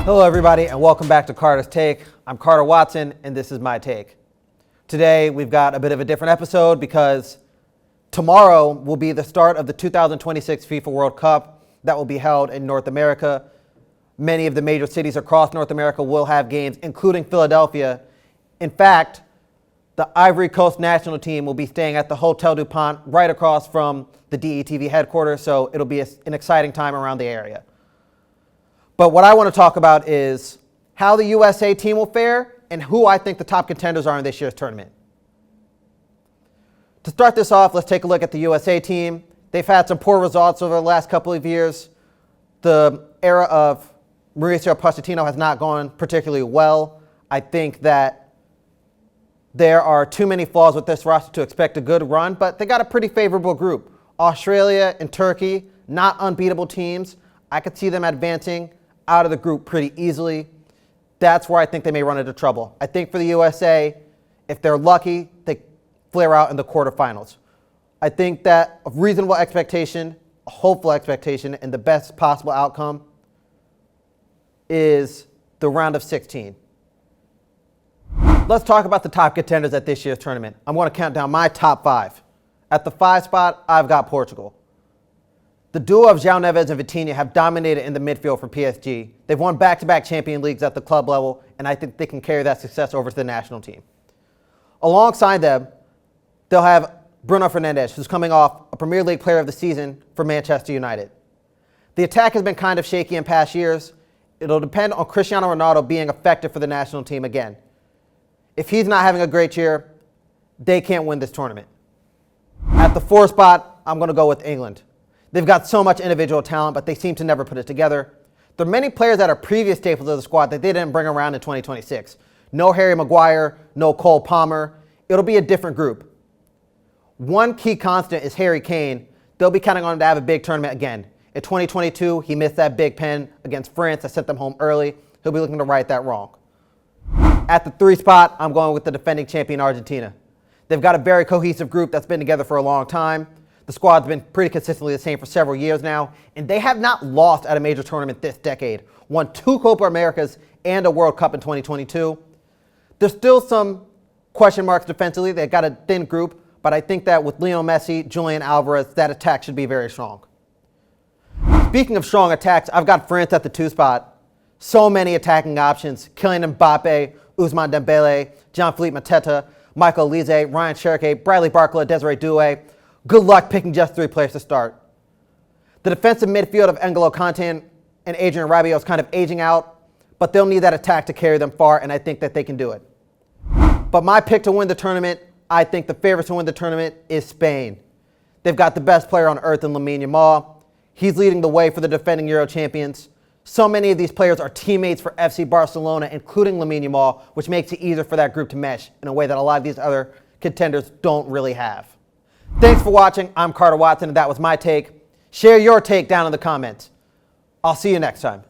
Hello everybody and welcome back to Carter's Take. I'm Carter Watson and this is my take. Today we've got a bit of a different episode because tomorrow will be the start of the 2026 FIFA World Cup that will be held in North America. Many of the major cities across North America will have games, including Philadelphia. In fact, the Ivory Coast national team will be staying at the Hotel DuPont right across from the DETV headquarters, so it'll be an exciting time around the area. But what I want to talk about is how the USA team will fare and who I think the top contenders are in this year's tournament. To start this off, let's take a look at the USA team. They've had some poor results over the last couple of years. The era of Mauricio Pochettino has not gone particularly well. I think that there are too many flaws with this roster to expect a good run, but they got a pretty favorable group. Australia and Turkey, not unbeatable teams. I could see them advancing out of the group pretty easily. That's where I think they may run into trouble. I think for the USA, if they're lucky, they flare out in the quarterfinals. I think that a reasonable expectation, a hopeful expectation, and the best possible outcome is the round of 16. Let's talk about the top contenders at this year's tournament. I'm going to count down my top 5. At the 5 spot, I've got Portugal. The duo of João Neves and Vitinha have dominated in the midfield for PSG. They've won back-to-back Champions Leagues at the club level, and I think they can carry that success over to the national team. Alongside them, they'll have Bruno Fernandes, who's coming off a Premier League Player of the Season for Manchester United. The attack has been kind of shaky in past years. It'll depend on Cristiano Ronaldo being effective for the national team again. If he's not having a great year, they can't win this tournament. At the 4 spot, I'm going to go with England. They've got so much individual talent, but they seem to never put it together. There are many players that are previous staples of the squad that they didn't bring around in 2026. No Harry Maguire, no Cole Palmer. It'll be a different group. One key constant is Harry Kane. They'll be counting on him to have a big tournament again. In 2022, he missed that big pen against France that sent them home early. He'll be looking to right that wrong. At the 3 spot, I'm going with the defending champion Argentina. They've got a very cohesive group that's been together for a long time. The squad's been pretty consistently the same for several years now, and they have not lost at a major tournament this decade. Won 2 Copa Americas and a World Cup in 2022. There's still some question marks defensively. They've got a thin group, but I think that with Lionel Messi, Julian Alvarez, that attack should be very strong. Speaking of strong attacks, I've got France at the 2 spot. So many attacking options. Kylian Mbappe, Ousmane Dembele, Jean-Philippe Mateta, Michael Olise, Ryan Cherki, Bradley Barcola, Desiree Doué. Good luck picking just 3 players to start. The defensive midfield of N'Golo Kanté and Adrien Rabiot is kind of aging out, but they'll need that attack to carry them far, and I think that they can do it. But my pick to win the tournament, I think the favorites to win the tournament is Spain. They've got the best player on earth in Lamine Yamal. He's leading the way for the defending Euro champions. So many of these players are teammates for FC Barcelona, including Lamine Yamal, which makes it easier for that group to mesh in a way that a lot of these other contenders don't really have. Thanks for watching. I'm Carter Watson, and that was my take. Share your take down in the comments. I'll see you next time.